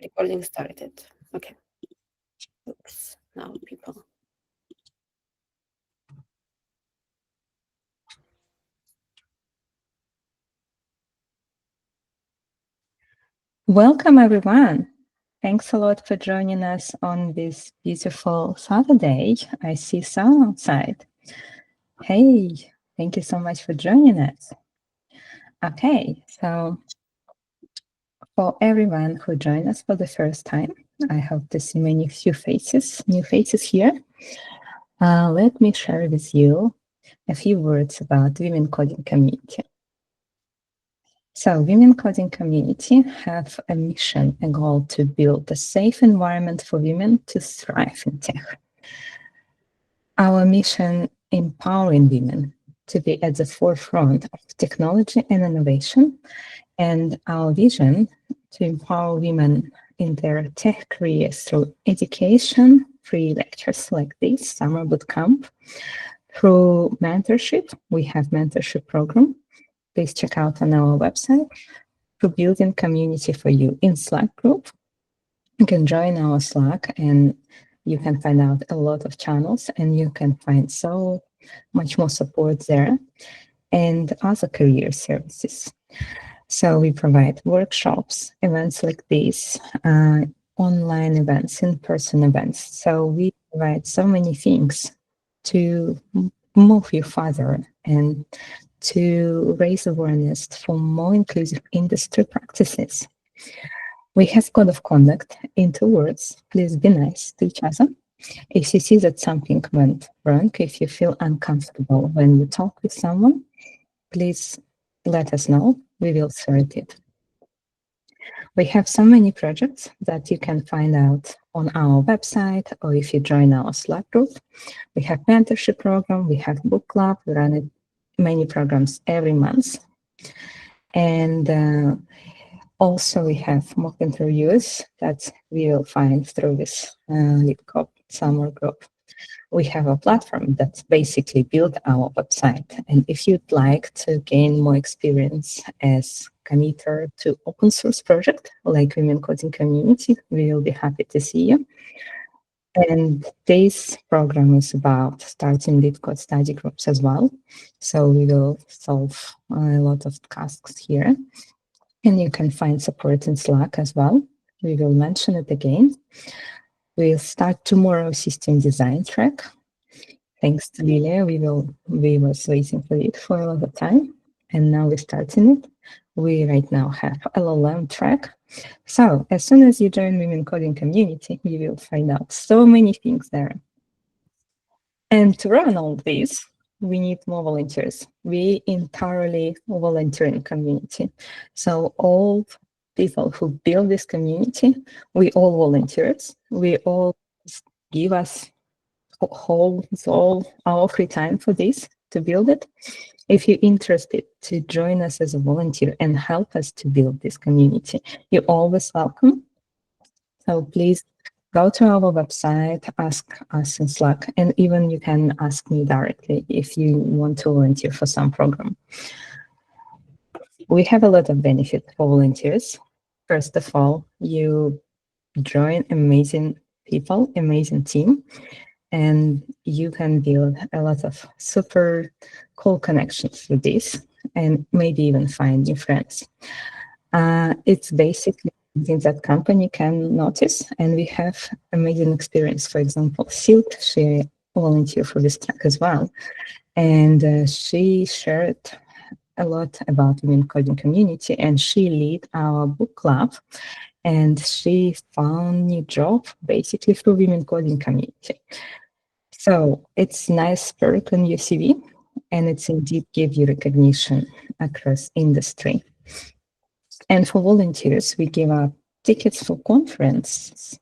Recording started. Okay. Oops. Now people. Welcome, everyone. Thanks a lot for joining us on this beautiful Saturday. I see sun outside. Hey, thank you so much for joining us. Okay, so for everyone who joined us for the first time, I hope to see new faces here. Let me share with you a few words about Women Coding Community. So Women Coding Community have a mission, a goal to build a safe environment for women to thrive in tech. Our mission, empowering women to be at the forefront of technology and innovation, and our vision to empower women in their tech careers through education, free lectures like this, Summer Bootcamp, through mentorship. We have mentorship program. Please check out on our website. Through building community for you in Slack group. You can join our Slack and you can find out a lot of channels and you can find so much more support there and other career services. So we provide workshops, events like this, online events, in-person events. So we provide so many things to move you further and to raise awareness for more inclusive industry practices. We have code of conduct in 2 words. Please be nice to each other. If you see that something went wrong, if you feel uncomfortable when you talk with someone, please let us know. We will sort it. We have so many projects that you can find out on our website or if you join our Slack group. We have mentorship program, we have book club, we run many programs every month. And also we have mock interviews that we will find through this LeetCode summer group. We have a platform that's basically built our website. And if you'd like to gain more experience as committer to open source project like Women Coding Community, we will be happy to see you. And this program is about starting LeetCode study groups as well. So we will solve a lot of tasks here. And you can find support in Slack as well. We will mention it again. We'll start tomorrow system design track. Thanks to Lilia, we was waiting for it for a lot of time. And now we're starting it. We right now have LLM track. So as soon as you join Women Coding Community, you will find out so many things there. And to run all this, we need more volunteers. We entirely volunteering community. So all people who build this community, we all volunteers. We all give us all our free time for this, to build it. If you're interested to join us as a volunteer and help us to build this community, you're always welcome. So please go to our website, ask us in Slack, and even you can ask me directly if you want to volunteer for some program. We have a lot of benefits for volunteers. First of all, you join amazing people, amazing team, and you can build a lot of super cool connections with this and maybe even find new friends. It's basically something that company can notice, and we have amazing experience. For example, Silk, she volunteered for this track as well, and she shared a lot about Women Coding Community, and she lead our book club, and she found new job basically through Women Coding Community. So it's nice perk on your CV, and it's indeed give you recognition across industry. And for volunteers, we give out tickets for conferences,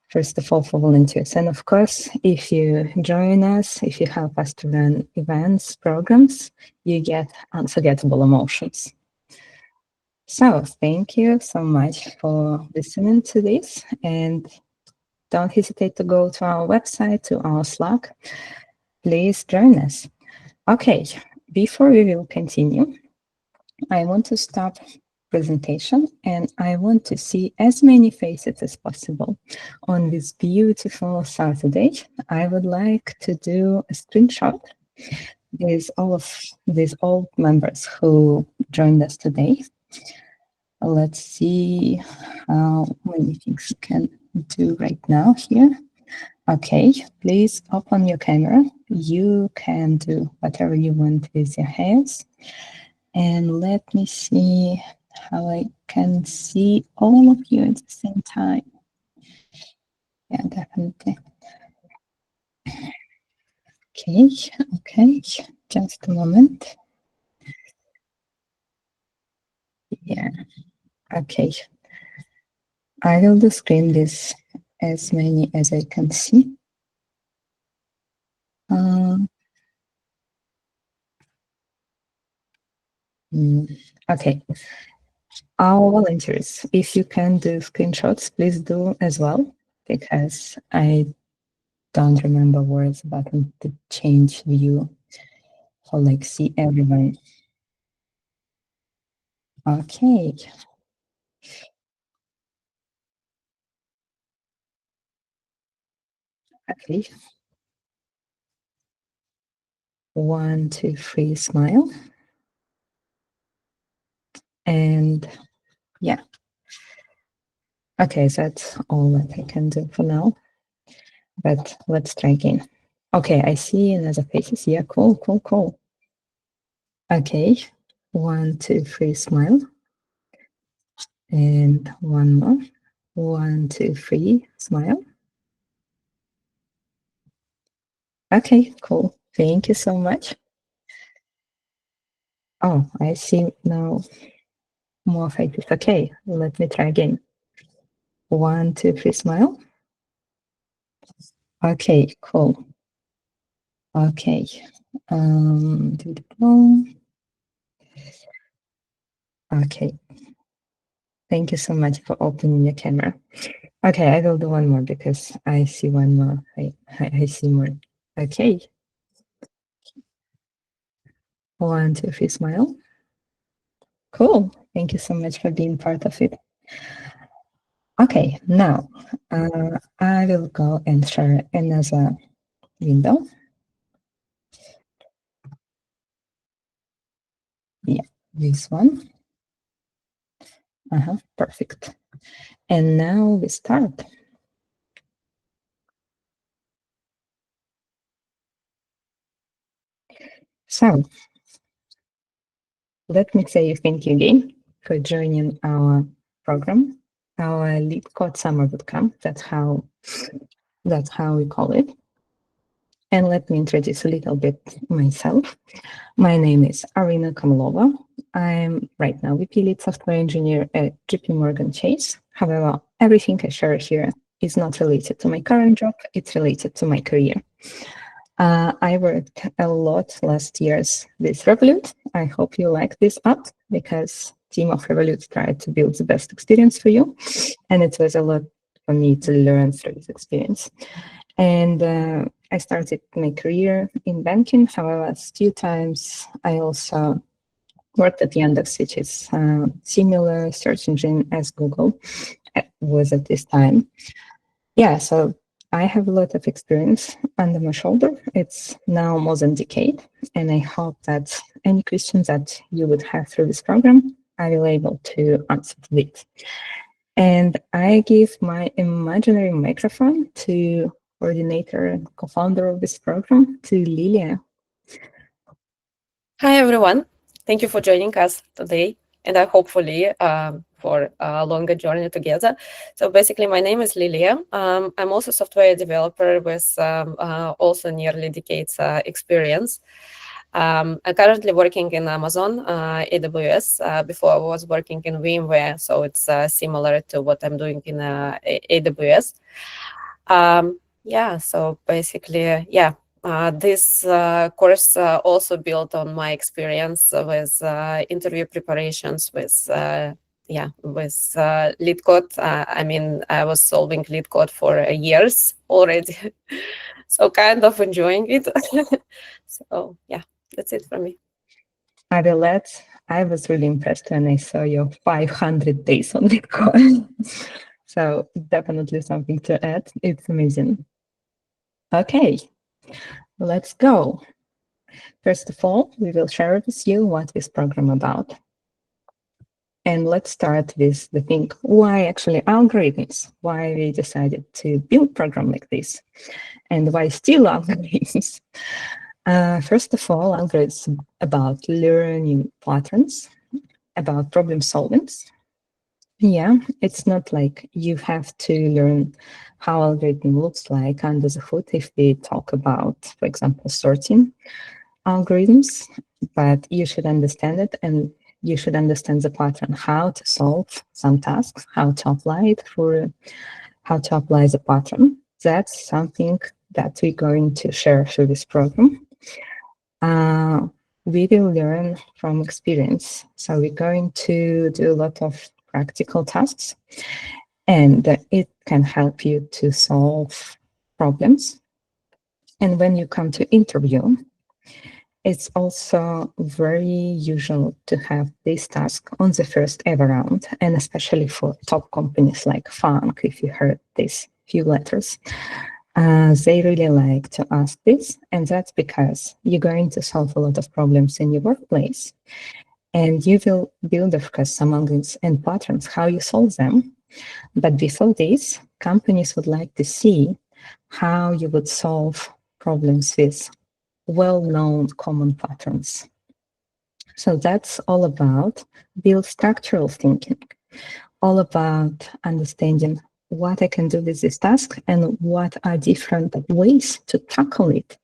first of all, for volunteers. And of course, if you join us, if you help us to run events, programs, you get unforgettable emotions. So thank you so much for listening to this, and don't hesitate to go to our website, to our Slack. Please join us. Okay, before we will continue, I want to stop presentation, and I want to see as many faces as possible. On this beautiful Saturday, I would like to do a screenshot with all of these old members who joined us today. Let's see how many things we can do right now here. Okay, please open your camera. You can do whatever you want with your hands. And let me see how I can see all of you at the same time. Yeah, definitely. Okay, just a moment. Yeah, okay. I will do screen this as many as I can see. Okay. Our volunteers, if you can do screenshots, please do as well, because I don't remember where it's button to change view for like see everyone. Okay. Okay. 1, 2, 3, smile. And yeah. Okay, so that's all that I can do for now. But let's try again. Okay, I see another faces. Yeah, cool. Okay. 1, 2, 3, smile. And one more. 1, 2, 3, smile. Okay, cool. Thank you so much. Oh, I see now more faces. Okay, let me try again. 1, 2, 3, smile. Okay, cool. Okay. Okay. Thank you so much for opening your camera. Okay, I will do one more because I see one more. I see more. Okay. 1, 2, 3, smile. Cool. Thank you so much for being part of it. Okay, now I will go and share another window. Yeah, this one. Perfect. And now we start. So let me say thank you again for joining our program, our LeetCode Summer Bootcamp. That's how we call it. And let me introduce a little bit myself. My name is Arina Kamilova. I'm right now VP Lead Software Engineer at JP Morgan Chase. However, everything I share here is not related to my current job. It's related to my career. I worked a lot last years with Revolut. I hope you like this app because team of Revolut tried to build the best experience for you. And it was a lot for me to learn through this experience. And I started my career in banking. However, a few times I also worked at Yandex, which is a similar search engine as Google was at this time. Yeah, so I have a lot of experience under my shoulder. It's now more than a decade, and I hope that any questions that you would have through this program, I will be able to answer to this. And I give my imaginary microphone to coordinator and co-founder of this program, to Lilia. Hi, everyone. Thank you for joining us today, and hopefully for a longer journey together. So basically, my name is Lilia. I'm also a software developer with also nearly decades experience. I'm currently working in Amazon AWS. Before I was working in VMware, so it's similar to what I'm doing in AWS. Yeah, so basically, yeah. This course also built on my experience with interview preparations with LeetCode. I mean, I was solving LeetCode for years already, so kind of enjoying it. So yeah, that's it for me. I will add, I was really impressed when I saw your 500 days on LeetCode. So definitely something to add. It's amazing. Okay, let's go. First of all, we will share with you what this program about. And let's start with the thing, why actually algorithms? Why we decided to build a program like this? And why still algorithms? First of all, algorithms about learning patterns, about problem solving. Yeah, it's not like you have to learn how algorithm looks like under the hood if we talk about, for example, sorting algorithms, but you should understand it and you should understand the pattern, how to solve some tasks, how to apply the pattern. That's something that we're going to share through this program. We will learn from experience. So we're going to do a lot of practical tasks, and it can help you to solve problems. And when you come to interview, it's also very usual to have this task on the first ever round, and especially for top companies like Funk, if you heard these few letters. They really like to ask this, and that's because you're going to solve a lot of problems in your workplace, and you will build, of course, some algorithms and patterns, how you solve them. But before this, companies would like to see how you would solve problems with well-known common patterns. So that's all about build structural thinking, all about understanding what I can do with this task and what are different ways to tackle it,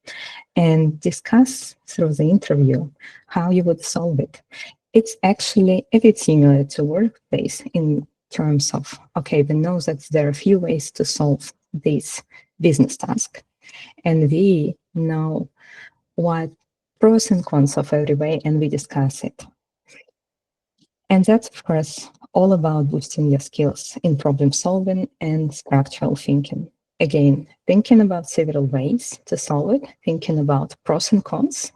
and discuss through the interview how you would solve it. It's actually a bit similar to workplace in terms of, okay, we know that there are a few ways to solve this business task, and we know what pros and cons of every way, and we discuss it. And that's, of course, all about boosting your skills in problem solving and structural thinking. Again, thinking about several ways to solve it, thinking about pros and cons,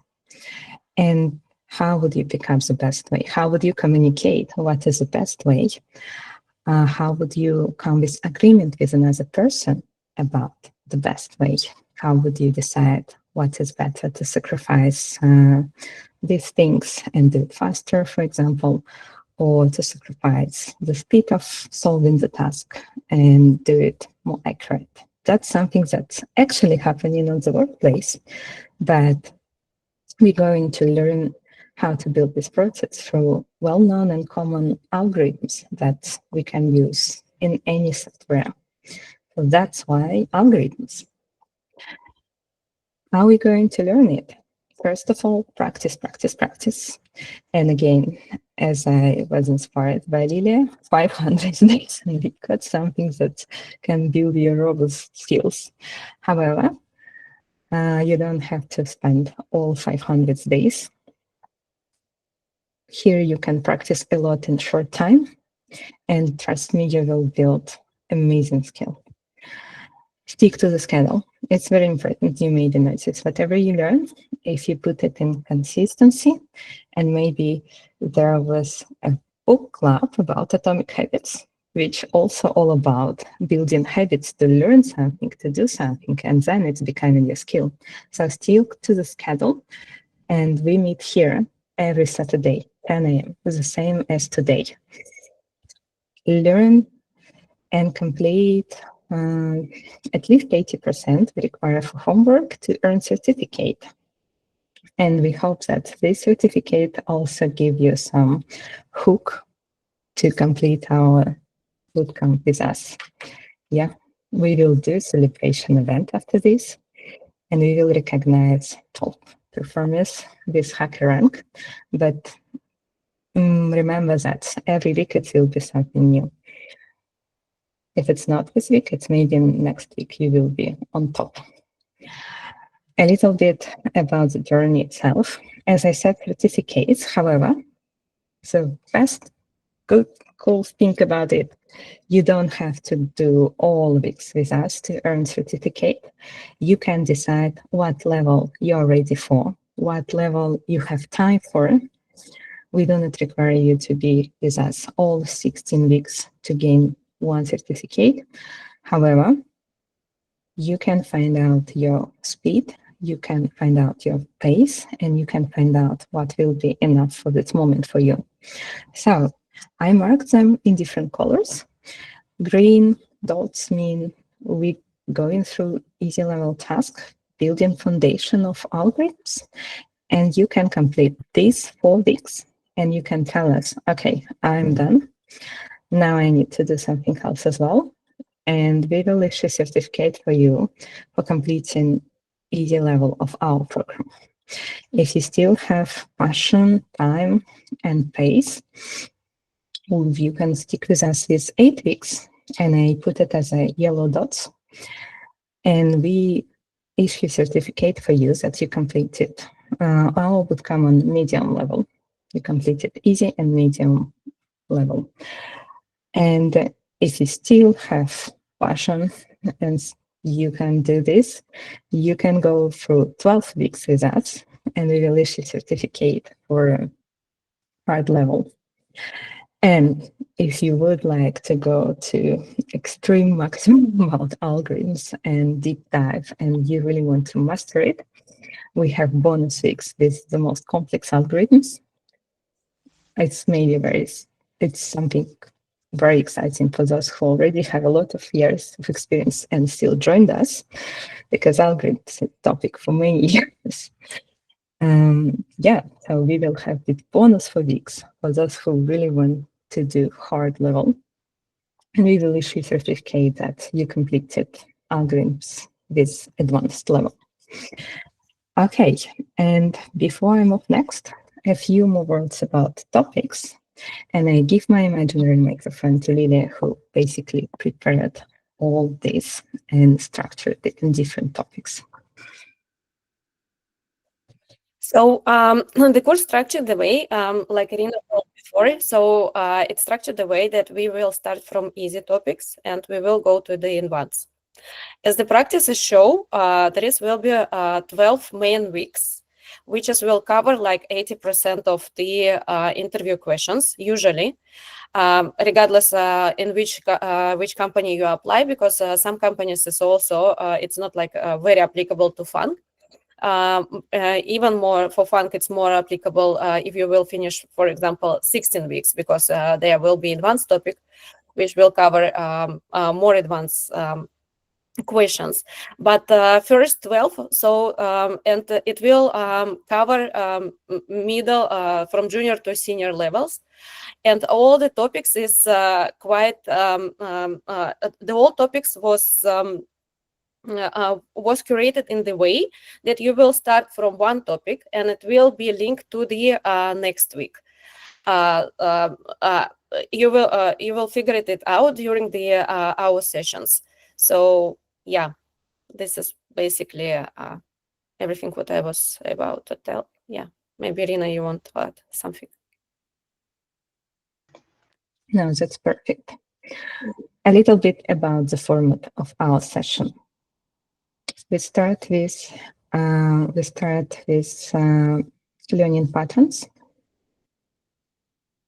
and how would you pick up the best way? How would you communicate what is the best way? How would you come with agreement with another person about the best way? How would you decide what is better to sacrifice these things and do it faster, for example, or to sacrifice the speed of solving the task and do it more accurate? That's something that's actually happening in the workplace, but we're going to learn how to build this process through well-known and common algorithms that we can use in any software. So that's why algorithms. How are we going to learn it? First of all, practice, practice, practice. And again, as I was inspired by Lilia, 500 days in LeetCode, something that can build your robust skills. However, you don't have to spend all 500 days. Here you can practice a lot in short time, and trust me, you will build amazing skill. Stick to the schedule. It's very important. You made a notice. Whatever you learn, if you put it in consistency, and maybe there was a book club about atomic habits, which also all about building habits to learn something, to do something, and then it's becoming your skill. So stick to the schedule, and we meet here every Saturday, 10 a.m., the same as today. Learn and complete at least 80% we require for homework to earn certificate. And we hope that this certificate also give you some hook to complete our bootcamp with us. Yeah, we will do a celebration event after this, and we will recognize top performers with hacker rank. But remember that every week it will be something new. If it's not this week, it's maybe next week you will be on top. A little bit about the journey itself. As I said, certificates, however, so best good, cool thing about it, you don't have to do all weeks with us to earn certificate. You can decide what level you're ready for, what level you have time for, We do not require you to be with us all 16 weeks to gain one certificate. However, you can find out your speed, you can find out your pace, and you can find out what will be enough for this moment for you. So I marked them in different colors. Green dots mean we're going through easy level task, building foundation of algorithms, and you can complete these 4 weeks, and you can tell us, okay, I'm done. Now I need to do something else as well. And we will issue a certificate for you for completing easy level of our program. If you still have passion, time, and pace, you can stick with us with 8 weeks, and I put it as a yellow dots. And we issue certificate for you that you completed our bootcamp on medium level. You completed easy and medium level. And if you still have passion and you can do this, you can go through 12 weeks with us, and we will issue certificate for hard level. And if you would like to go to extreme maximum about algorithms and deep dive, and you really want to master it, we have bonus weeks with the most complex algorithms. It's something very exciting for those who already have a lot of years of experience and still joined us, because algorithms is a topic for many years. So we will have the bonus for weeks for those who really want to do hard level. And we will issue a certificate that you completed algorithms with advanced level. Okay, and before I move next, a few more words about topics. And I give my imaginary microphone to Lilia, who basically prepared all this and structured it in different topics. So the course structured the way, like Irina told before, so it's structured the way that we will start from easy topics and we will go to the advanced. As the practices show, there will be 12 main weeks, which will cover like 80% of the interview questions, usually, regardless in which company you apply, because some companies is also, it's not like very applicable to Funk. Even more for Funk, it's more applicable if you will finish, for example, 16 weeks, because there will be advanced topic, which will cover more advanced questions. But first 12, so and it will cover middle from junior to senior levels, and all the topics is quite the whole topics was curated in the way that you will start from one topic and it will be linked to the next week. You will figure it out during the our sessions. So yeah, this is basically everything what I was about to tell. Yeah, maybe Irina, you want to add something? No, that's perfect. A little bit about the format of our session. We start with learning patterns.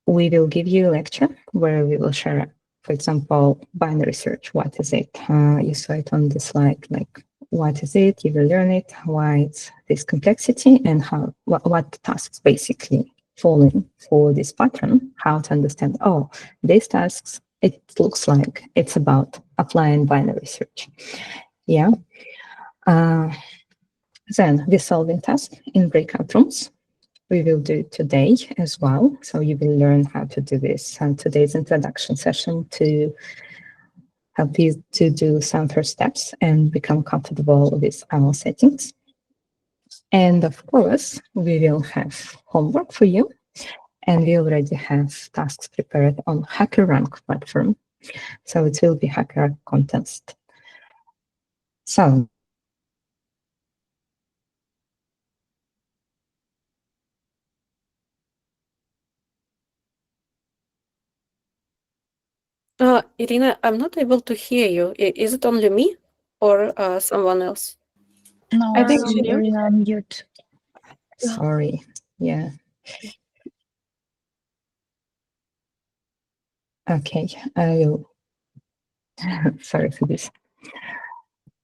We will give you a lecture where we will share, for example, binary search. What is it? You saw it on the slide, like what is it? You will learn it, why it's this complexity, and how what tasks basically fall in for this pattern, how to understand, oh, these tasks, it looks like it's about applying binary search. Yeah. Then we're solving tasks in breakout rooms. We will do it today as well. So you will learn how to do this on today's introduction session to help you to do some first steps and become comfortable with our settings. And of course, we will have homework for you. And we already have tasks prepared on HackerRank platform. So it will be Hacker contest. So Irina, I'm not able to hear you. Is it only me or someone else? No, I think you're on mute. sorry. Yeah. Okay, I will. Sorry for this.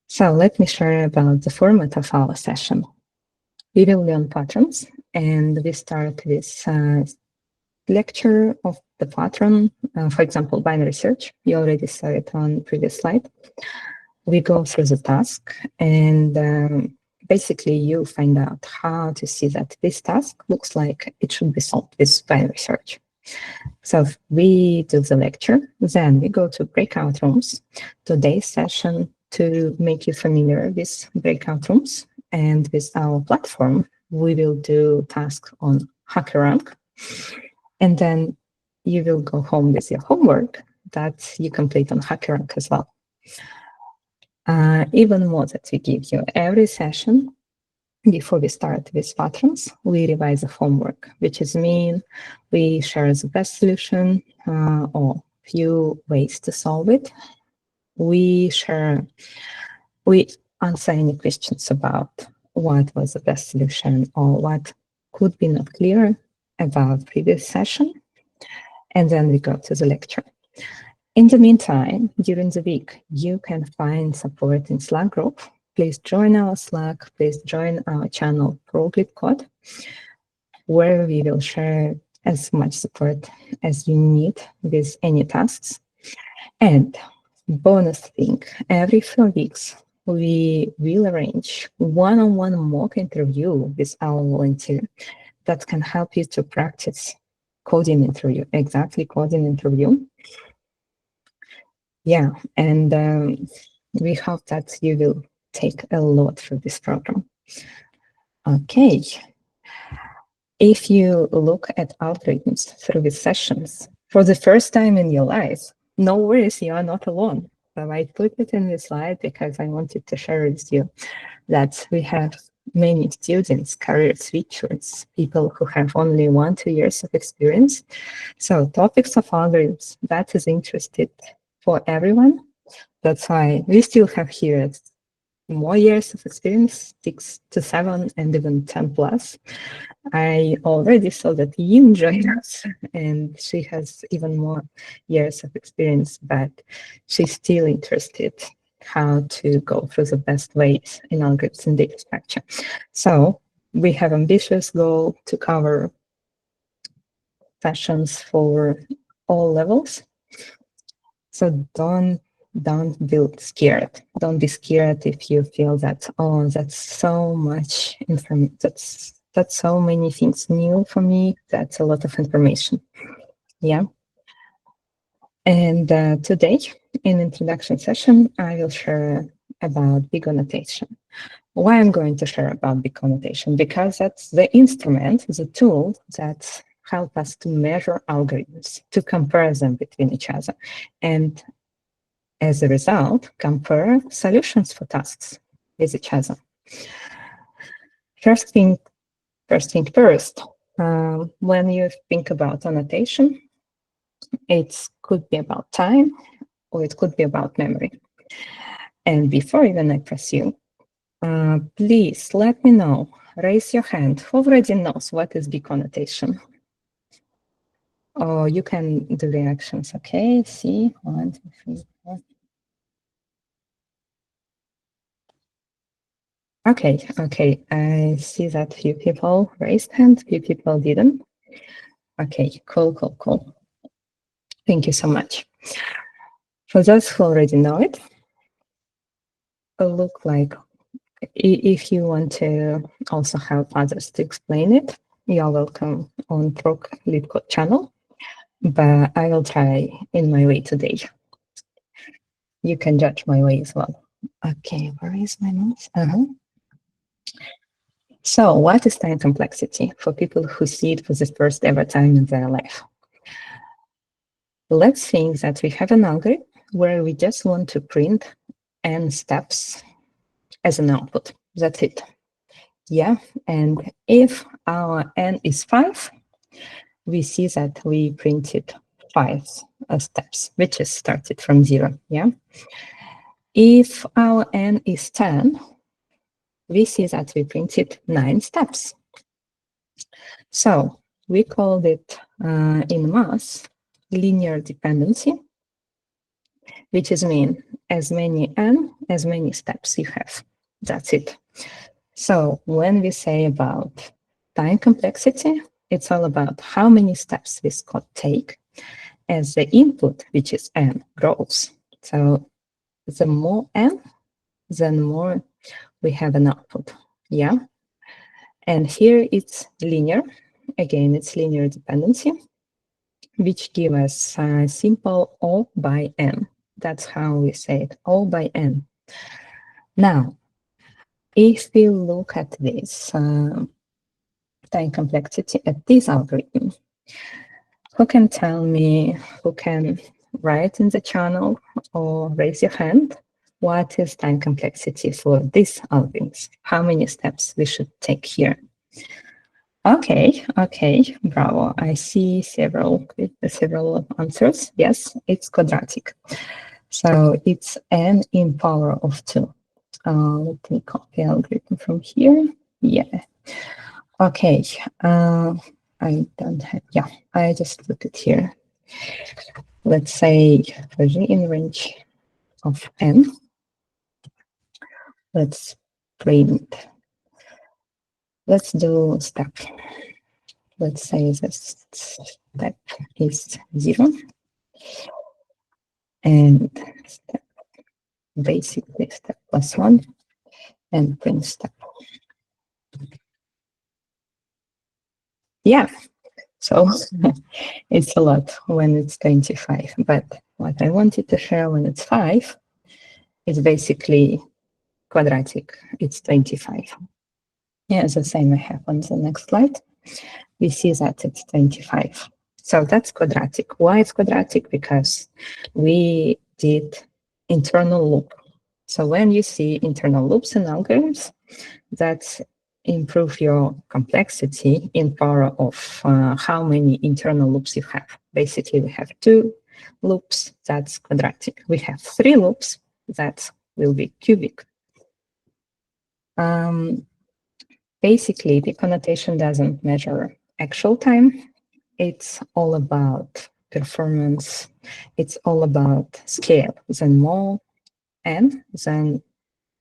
So let me share about the format of our session. We will learn patterns, and we start with lecture of the pattern. For example, binary search. You already saw it on the previous slide. We go through the task, and basically you find out how to see that this task looks like it should be solved with binary search. So we do the lecture, then we go to breakout rooms. Today's session to make you familiar with breakout rooms and with our platform, we will do tasks on HackerRank. And then you will go home with your homework that you complete on HackerRank as well. Even more that we give you every session, before we start with patterns, we revise the homework, which is mean we share the best solution or few ways to solve it. We answer any questions about what was the best solution or what could be not clear about previous session. And then we go to the lecture. In the meantime, during the week, you can find support in Slack group. Please join our Slack. Please join our channel for LeetCode, where we will share as much support as you need with any tasks. And bonus thing, every 4 weeks, we will arrange one-on-one mock interview with our volunteer that can help you to practice coding interview, exactly coding interview. Yeah, and we hope that you will take a lot from this program. Okay. If you look at algorithms through these sessions for the first time in your life, no worries, you are not alone. So I put it in this slide because I wanted to share with you that we have many students, career switchers, people who have only 1-2 years of experience. So topics of algorithms, that is interested for everyone. That's why we still have here more years of experience, 6 to 7 and even 10 plus. I already saw that Yin joined us and she has even more years of experience, but she's still interested how to go through the best ways in algorithms and data structure. So we have ambitious goal to cover sessions for all levels. So don't be scared. Don't be scared if you feel that, oh, that's so much information. That's so many things new for me. That's a lot of information. Yeah. And today, in introduction session, I will share about big annotation. Why I'm going to share about big annotation? Because that's the instrument, the tool that help us to measure algorithms, to compare them between each other. And as a result, compare solutions for tasks with each other. First thing first, when you think about annotation, it could be about time or it could be about memory. And before even I pursue, please let me know, raise your hand, who already knows what is big annotation. Or you can do reactions, okay? See, 1, 2, 3, 4. Okay, I see that few people raised hand, few people didn't. Okay, cool. Thank you so much. For those who already know it, look like if you want to also help others to explain it, you are welcome on Proc LeetCode channel, but I will try in my way today. You can judge my way as well. Okay, where is my mouse? So what is time complexity for people who see it for the first ever time in their life? Let's think that we have an algorithm where we just want to print n steps as an output. That's it. Yeah, and if our n is 5, we see that we printed 5 steps, which is started from 0. Yeah. If our n is 10, we see that we printed 9 steps. So we called it in math linear dependency, which is mean as many n, as many steps you have. That's it. So when we say about time complexity, it's all about how many steps this code take as the input, which is n, grows. So the more n, then more we have an output. Yeah. And here it's linear. Again, it's linear dependency, which give us a simple O by n. That's how we say it, O by n. Now, if we look at this time complexity at this algorithm, who can tell me, who can write in the channel or raise your hand, what is time complexity for this algorithm? How many steps we should take here? Okay, bravo. I see several answers. Yes, it's quadratic. So it's n in power of 2. Let me copy algorithm from here. Yeah. Okay. I don't have, yeah, I just put it here. Let's say for the in range of n, let's print. Let's do step. Let's say this step is 0. And step, basically step plus 1 and print step. Yeah, so it's a lot when it's 25, but what I wanted to share when it's 5 is basically quadratic, it's 25. Yeah, the same I have on the next slide. We see that it's 25. So that's quadratic. Why it's quadratic? Because we did internal loop. So when you see internal loops in algorithms, that's improve your complexity in power of how many internal loops you have. Basically, we have 2 loops, that's quadratic. We have 3 loops, that will be cubic. Basically, the connotation doesn't measure actual time. It's all about performance. It's all about scale. The more n, then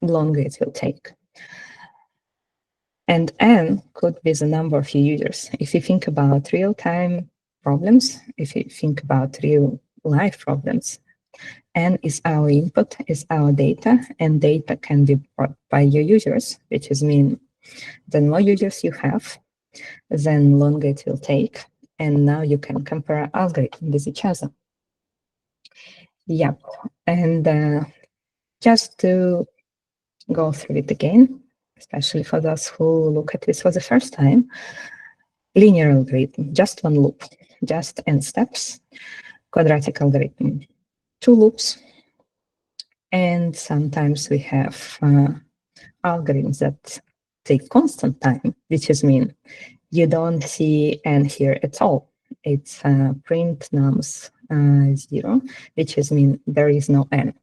longer it will take. And n could be the number of your users. If you think about real-time problems, if you think about real-life problems, n is our input, is our data, and data can be brought by your users, which is mean the more users you have, then longer it will take. And now you can compare algorithms with each other. Yep. And just to go through it again, especially for those who look at this for the first time, linear algorithm, just one loop, just n steps, quadratic algorithm, 2 loops, and sometimes we have algorithms that take constant time, which is mean you don't see n here at all. It's print nums 0, which is mean there is no n.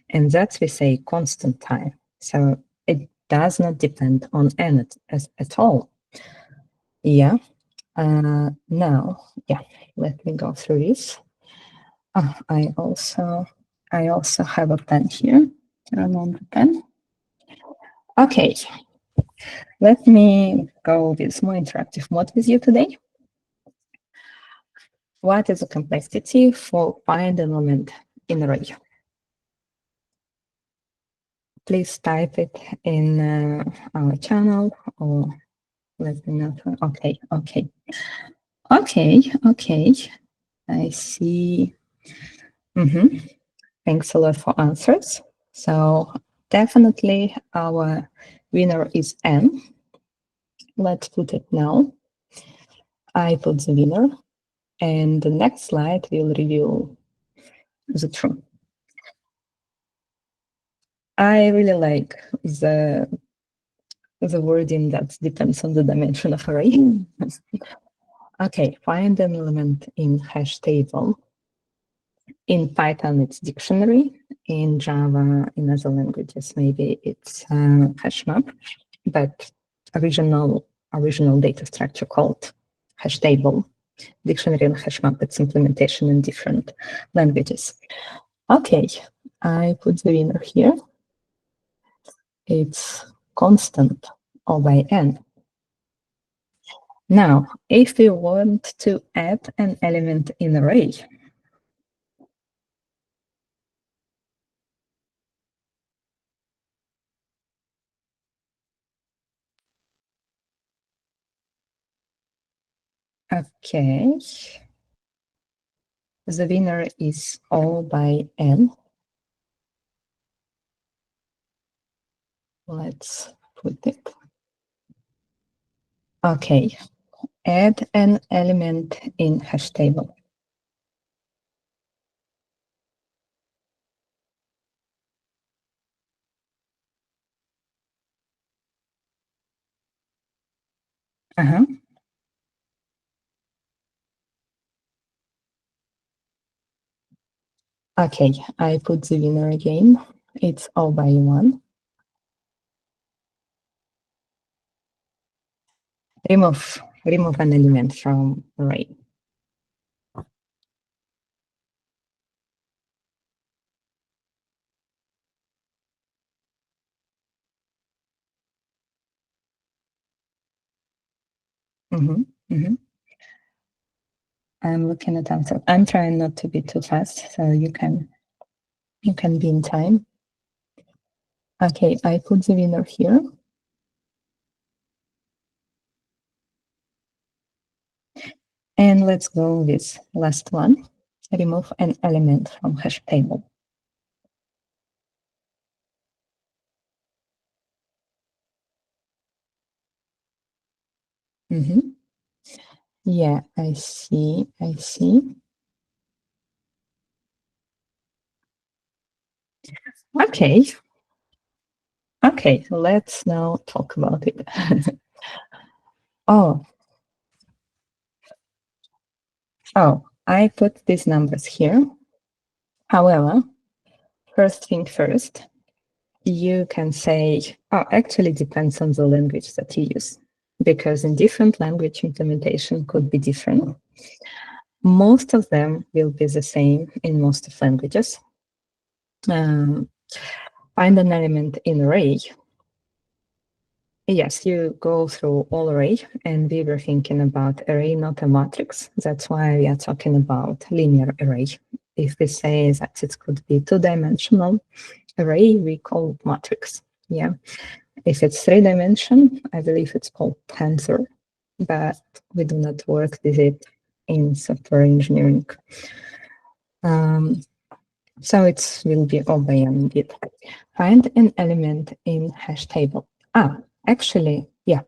And that's we say constant time. So it does not depend on n at all. Yeah. Now, yeah, let me go through this. I also have a pen here. Turn on the pen. Okay. Let me go with more interactive mode with you today. What is the complexity for find element in array? Please type it in our channel or let me know. Okay. I see. Thanks a lot for answers. So definitely our winner is n. Let's put it now. I put the winner, and the next slide will reveal the truth. I really like the wording that depends on the dimension of array. Okay, find an element in hash table. In Python, it's dictionary. In Java, in other languages, maybe it's hash map, but original data structure called hash table. dictionary and hash map, its implementation in different languages. Okay, I put the winner here. It's constant O by N. Now, if we want to add an element in array, okay, the winner is O by N. Let's put it. Okay, add an element in hash table. Okay, I put the winner again. It's O by 1. Remove an element from array. I'm looking at answer. I'm trying not to be too fast, so you can be in time. Okay, I put the winner here. And let's go with last one. Remove an element from hash table. Yeah, I see. Okay, let's now talk about it. Oh, I put these numbers here. However, first thing first, you can say, actually depends on the language that you use, because in different language implementation could be different. Most of them will be the same in most of languages. Find an element in array. Yes, you go through all array, and we were thinking about array, not a matrix. That's why we are talking about linear array. If we say that it could be two-dimensional array, we call it matrix. Yeah. If it's three-dimension, I believe it's called tensor, but we do not work with it in software engineering. So it will be O by N indeed. Find an element in hash table. Actually, yeah.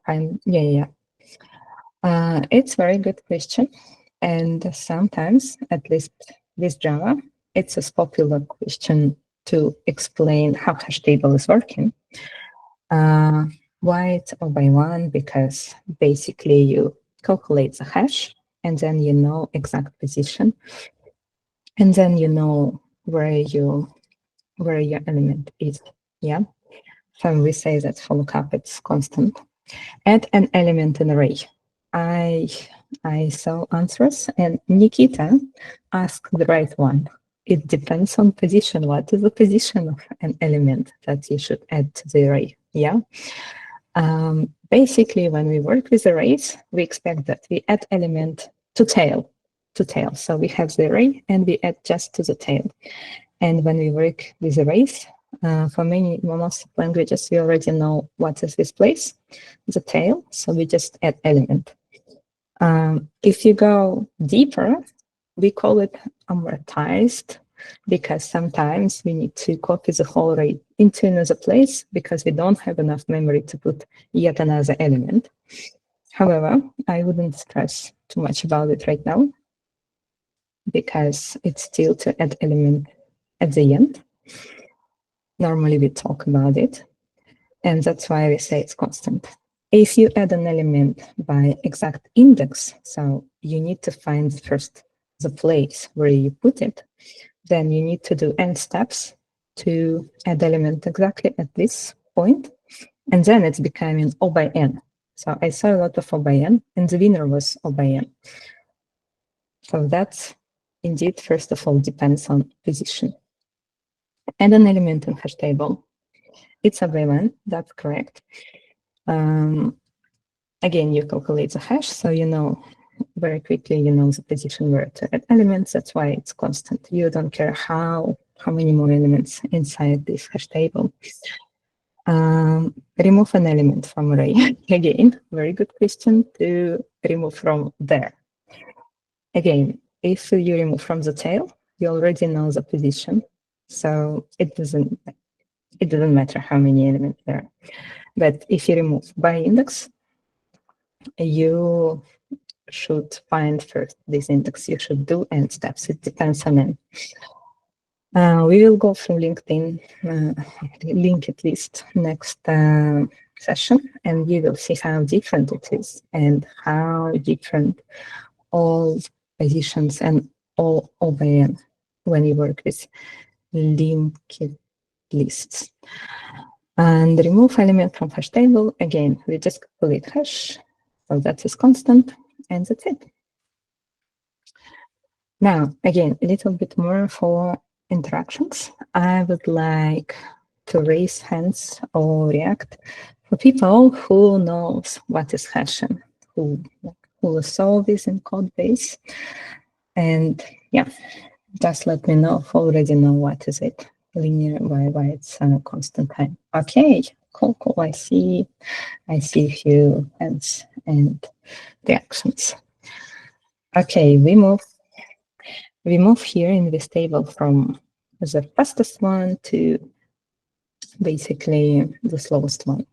It's a very good question. And sometimes, at least with Java, it's a popular question to explain how hash table is working. Why it's O by 1? Because basically you calculate the hash, and then you know exact position, and then you know where your element is. Yeah. So we say that for lookup it's constant. Add an element in array. I saw answers, and Nikita asked the right one. It depends on position. What is the position of an element that you should add to the array? Yeah. Basically, when we work with arrays, we expect that we add element to tail. So we have the array and we add just to the tail. And when we work with arrays, for most languages, we already know what is this place, the tail. So we just add element. If you go deeper, we call it amortized, because sometimes we need to copy the whole array into another place because we don't have enough memory to put yet another element. However, I wouldn't stress too much about it right now, because it's still to add element at the end. Normally we talk about it, and that's why we say it's constant. If you add an element by exact index, so you need to find first the place where you put it, then you need to do n steps to add element exactly at this point, and then it's becoming O by N. So I saw a lot of O by N, and the winner was O by N. So that's indeed, first of all, depends on position. Add an element in hash table. It's a boolean, that's correct. Again, you calculate the hash, so you know very quickly, you know the position where to add elements. That's why it's constant. You don't care how many more elements inside this hash table. Remove an element from array. Again, very good question to remove from there. Again, if you remove from the tail, you already know the position, so it doesn't matter how many elements there are. But if you remove by index, you should find first this index. You should do n steps. It depends on n. We will go through LinkedIn, linked list next session, and you will see how different it is and how different all positions and all by n when you work with linked lists. And remove element from hash table. Again, we just calculate hash, so that is constant, and that's it. Now, again, a little bit more for interactions. I would like to raise hands or react for people who knows what is hashing, who saw this in code base. And yeah, just let me know if you already know what is it, linear, why it's a constant time. Okay, cool. I see a few hands and reactions. Okay, we move here in this table from the fastest one to basically the slowest one.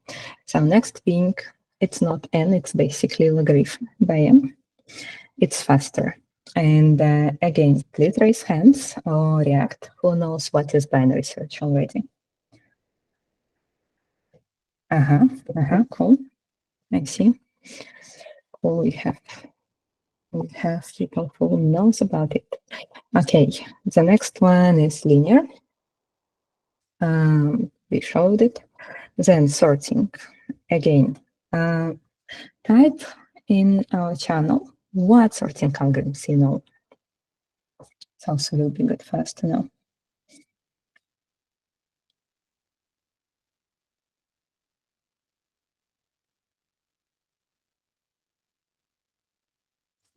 So next being, it's not n, it's basically logarithm by m. It's faster. And again, please raise hands or react. Who knows what is binary search already? Cool. I see. Cool, we have people who knows about it. Okay, the next one is linear. We showed it. Then sorting. Again, type in our channel what sorting algorithms you know. It also will be good for us to know.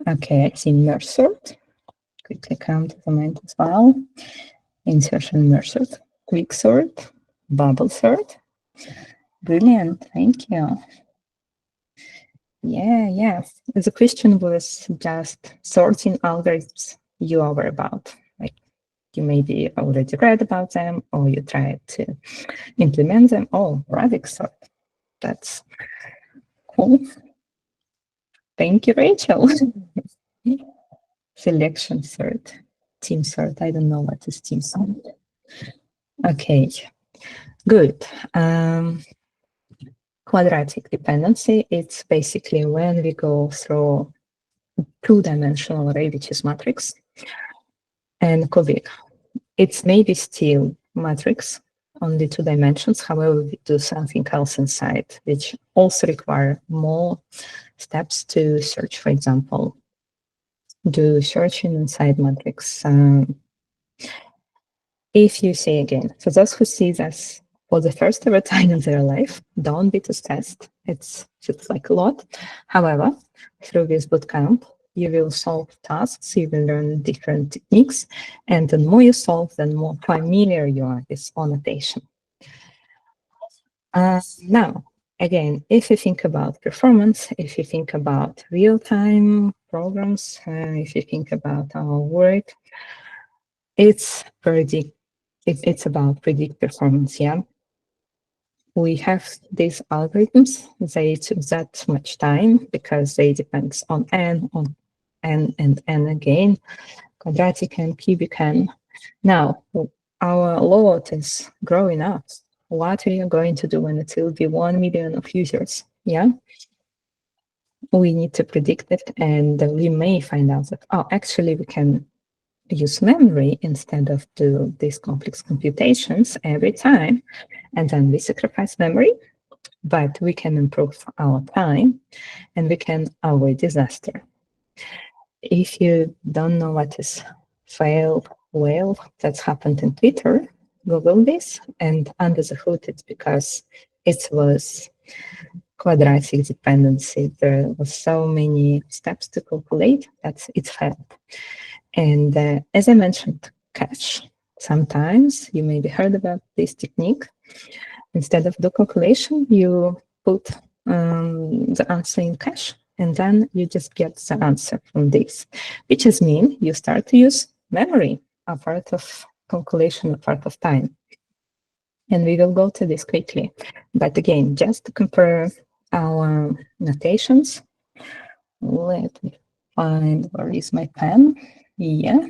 Okay, I see merge sort. Quickly come to the mind as well. Insertion merge sort, quick sort, bubble sort. Brilliant, thank you. Yeah. The question was just sorting algorithms you are aware about. Like you maybe already read about them or you tried to implement them. Oh, radic sort. That's cool. Thank you, Rachel. Selection sort, team sort. I don't know what is team sort. Okay, good. Quadratic dependency, it's basically when we go through two-dimensional array, which is matrix, and cubic. It's maybe still matrix, only 2 dimensions. However, we do something else inside, which also require more steps to search, for example. Do searching inside matrix. If you say again, for those who see this for the first ever time in their life, don't be too stressed. It feels like a lot. However, through this bootcamp, you will solve tasks, you will learn different techniques, and the more you solve, the more familiar you are with annotation. Now, again, if you think about performance, if you think about real-time programs, if you think about our work, it's about predict performance, yeah? We have these algorithms, they took that much time because they depend on n and n again, quadratic and cubic n. Now, our load is growing up. What are you going to do when it will be 1 million of users? Yeah, we need to predict it, and we may find out that, oh, actually we can use memory instead of do these complex computations every time, and then we sacrifice memory, but we can improve our time and we can avoid disaster. if you don't know what is fail whale, that's happened in Twitter, Google this, and under the hood it's because it was quadratic dependency. There was so many steps to calculate that it failed. And as I mentioned, cache. Sometimes you maybe heard about this technique. Instead of do calculation, you put the answer in cache, and then you just get the answer from this, which is mean you start to use memory, a part of calculation, a part of time. And we will go to this quickly. But again, just to compare our notations, let me find where is my pen. Yeah.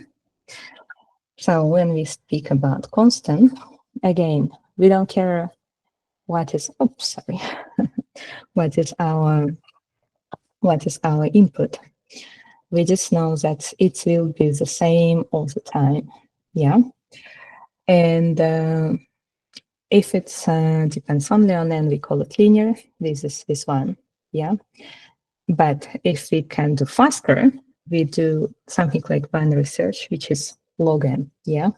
So when we speak about constant, again, we don't care what is, oops, sorry, what is our input. We just know that it will be the same all the time. Yeah. And if it depends only on n, we call it linear. This is this one. Yeah. But if we can do faster, we do something like binary search, which is log n. Yeah.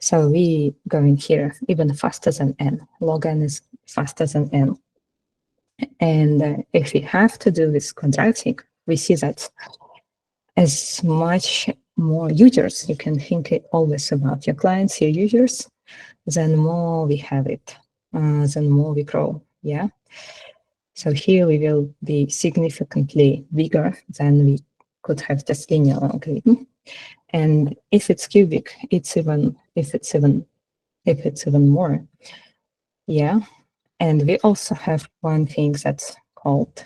So we go in here even faster than n. Log n is faster than n. And if we have to do this quadratic, we see that as much more users, you can think always about your clients, your users, then more we have it, then more we grow. Yeah. So here we will be significantly bigger than we could have just linear algorithm. And if it's cubic, it's even more. Yeah. And we also have one thing that's called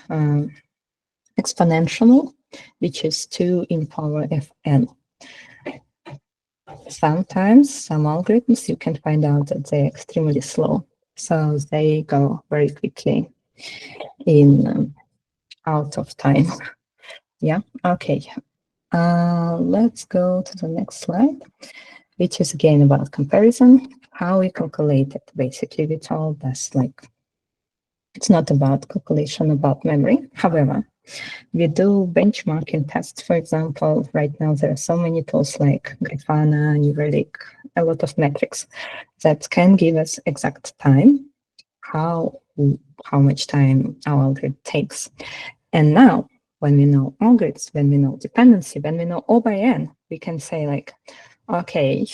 exponential, which is 2 in power fn. Sometimes some algorithms you can find out that they're extremely slow, so they go very quickly in out of time. Yeah. Okay. Let's go to the next slide, which is again about comparison. How we calculate it. Basically, we told us like it's not about calculation, about memory. However, we do benchmarking tests. For example, right now there are so many tools like Grafana, New Relic, a lot of metrics that can give us exact time, how much time our algorithm takes. And now, when we know algorithms, when we know dependency, when we know O by N, we can say like, okay,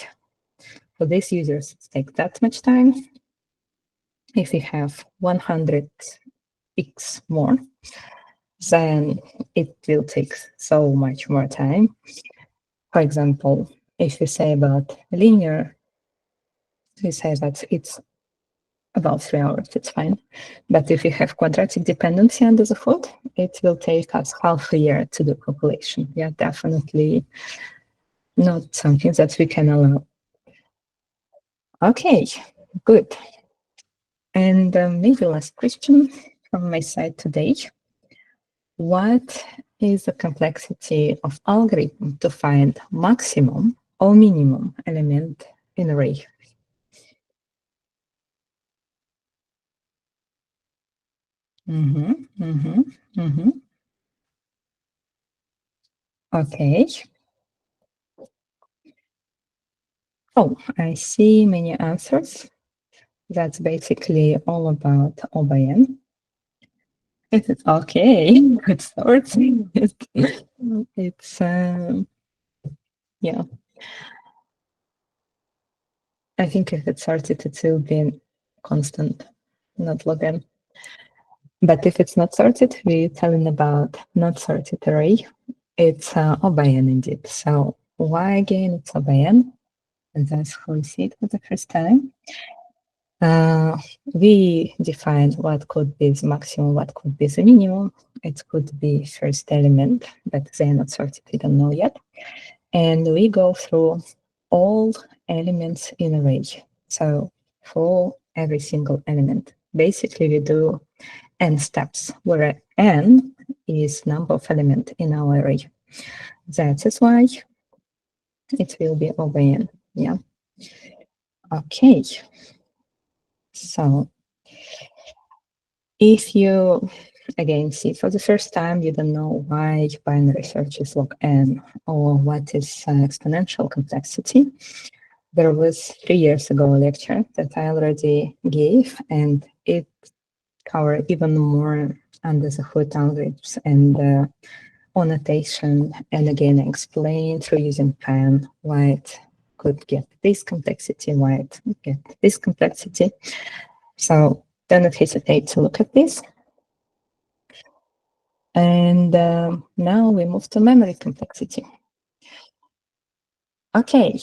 for these users, it takes that much time. If we have 100x more, then it will take so much more time. For example, if we say about linear, we say that it's about 3 hours, it's fine. But if we have quadratic dependency under the hood, it will take us half a year to do calculation. Yeah, definitely not something that we can allow. Okay, good. And maybe last question from my side today. What is the complexity of algorithm to find maximum or minimum element in array? Okay. Oh, I see many answers. That's basically all about O by N. Okay, good start. It's yeah. I think if it's sorted, it will be constant, not log n. But if it's not sorted, we're telling about not sorted array. It's O by N indeed. So why again it's O by N? And that's how we see it for the first time. We defined what could be the maximum, what could be the minimum. It could be first element, but they're not sorted, we don't know yet. And we go through all elements in array. So for every single element, basically we do n steps, where n is number of element in our array. That is why it will be O by N. Yeah. Okay. So if you again, see, for the first time, you don't know why binary search is log n or what is exponential complexity. There was 3 years ago a lecture that I already gave, and it covered even more under the hood algorithms and annotation, and again explain through using pen why it could get this complexity, why it get this complexity. So do not hesitate to look at this. And now we move to memory complexity. Okay.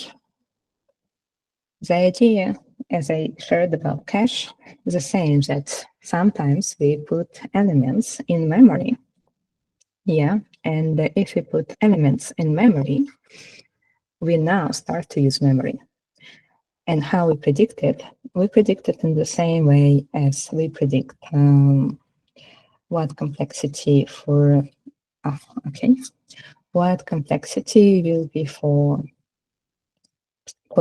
The idea, as I shared about cache, is the same, that sometimes we put elements in memory. Yeah, and if we put elements in memory, we now start to use memory. And how we predict it? We predict it in the same way as we predict what complexity for, what complexity will be for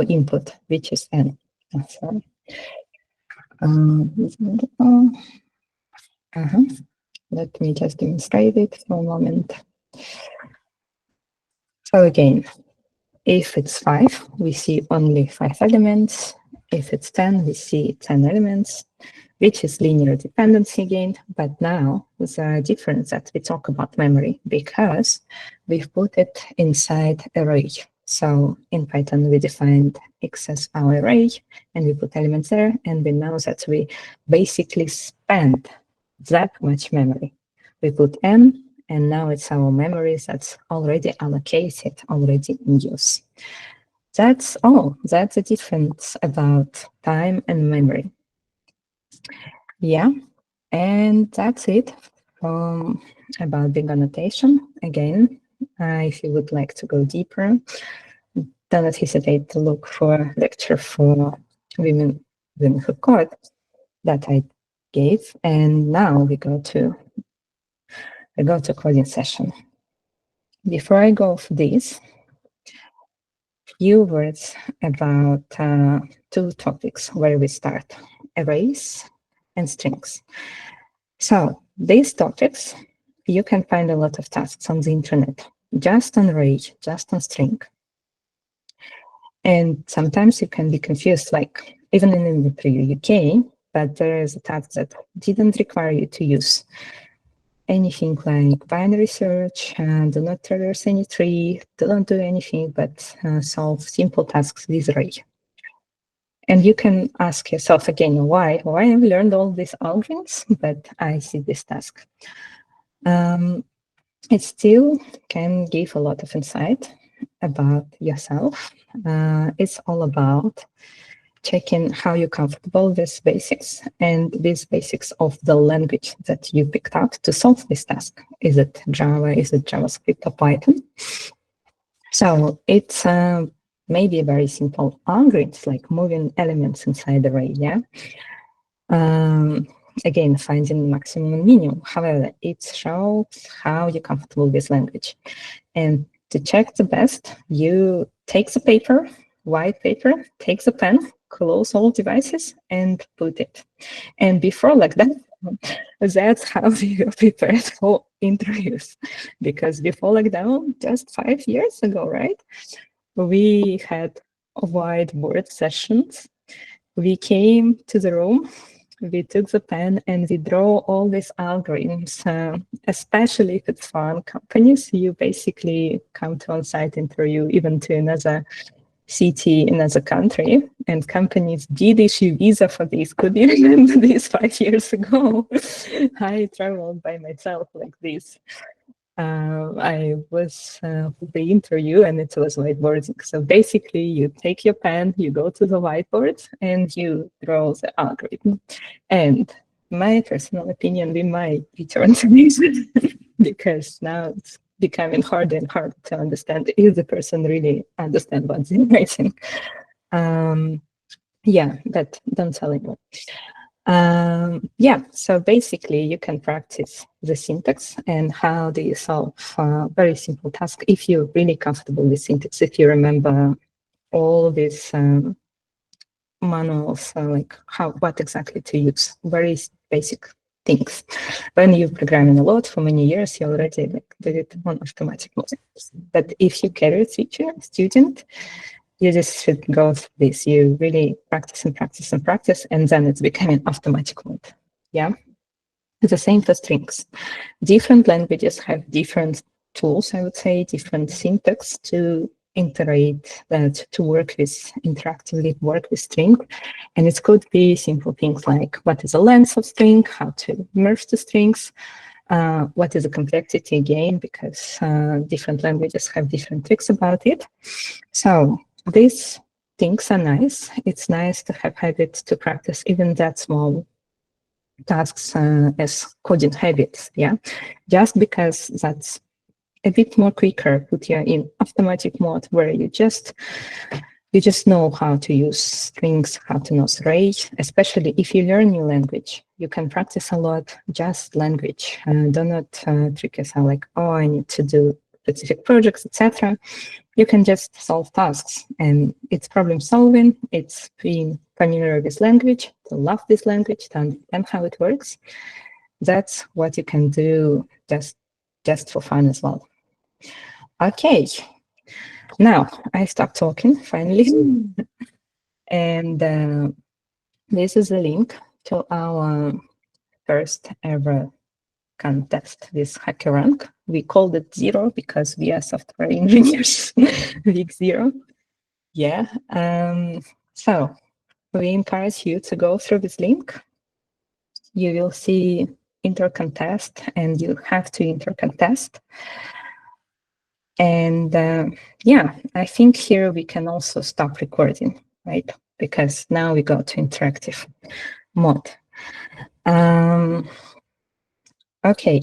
input, which is n. Sorry. Let me just demonstrate it for a moment. So again, if it's 5, we see only 5 elements. If it's 10, we see 10 elements, which is linear dependency again. But now the difference that we talk about memory, because we've put it inside array. So in Python, we defined X as our array, and we put elements there, and we know that we basically spend that much memory. We put n, and now it's our memory that's already allocated, already in use. That's all. That's the difference about time and memory. Yeah, and that's it about big annotation. Again, if you would like to go deeper, do not hesitate to look for a lecture for women who code that I gave. And now we go to coding session. Before I go for this, few words about 2 topics where we start: arrays and strings. So these topics, you can find a lot of tasks on the internet, just on array, just on string. And sometimes you can be confused, like even in the preview UK, but there is a task that didn't require you to use anything like binary search, do not traverse any tree, do not do anything but solve simple tasks with array. And you can ask yourself again, why have I learned all these algorithms, but I see this task? It still can give a lot of insight about yourself. It's all about checking how you're comfortable with basics and with basics of the language that you picked up to solve this task. Is it Java? Is it JavaScript or Python? So it's maybe a very simple algorithms like moving elements inside the array, yeah? Again, finding maximum and minimum. However, it shows how you're comfortable with language. And to check the best, you take the paper, white paper, take the pen, close all devices, and put it. And before like that, that's how we prepared for interviews. Because before lockdown, just 5 years ago, right? We had whiteboard sessions. We came to the room, we took the pen and we draw all these algorithms, especially if it's foreign companies. You basically come to on-site interview, even to another city, another country, and companies did issue visa for this. Could you remember this 5 years ago? I traveled by myself like this. I was for the interview and it was whiteboarding. So basically you take your pen, you go to the whiteboard and you draw the algorithm. And my personal opinion, we might return to this because now it's becoming harder and harder to understand if the person really understands what they're writing. Yeah, but don't tell anyone. Yeah, so basically you can practice the syntax and how do you solve very simple tasks if you're really comfortable with syntax, if you remember all these manuals, like what exactly to use, very basic things. When you're programming a lot for many years, you already do it on automatic mode. But if you carry a student, you just should go through this. You really practice and practice and practice, and then it's becoming automatic mode. Yeah. The same for strings. Different languages have different tools, I would say, different syntax to iterate, to work with, interactively work with string. And it could be simple things like what is the length of string, how to merge the strings, what is the complexity again, because different languages have different tricks about it. So these things are nice. It's nice to have habits to practice even that small tasks as coding habits, yeah, just because that's a bit more quicker, put you in automatic mode where you just know how to use strings, how to know arrays, especially if you learn new language. You can practice a lot just language. Do not trick yourself like, oh, I need to do specific projects, etc. You can just solve tasks, and it's problem solving. It's being familiar with language, to love this language, to understand how it works. That's what you can do just for fun as well. Okay, now I stopped talking finally, and this is a link to our first ever contest, this HackerRank. We called it 0 because we are software engineers, week 0. Yeah. So we encourage you to go through this link. You will see intercontest, and you have to intercontest. And yeah, I think here we can also stop recording, right? Because now we go to interactive mode. Okay,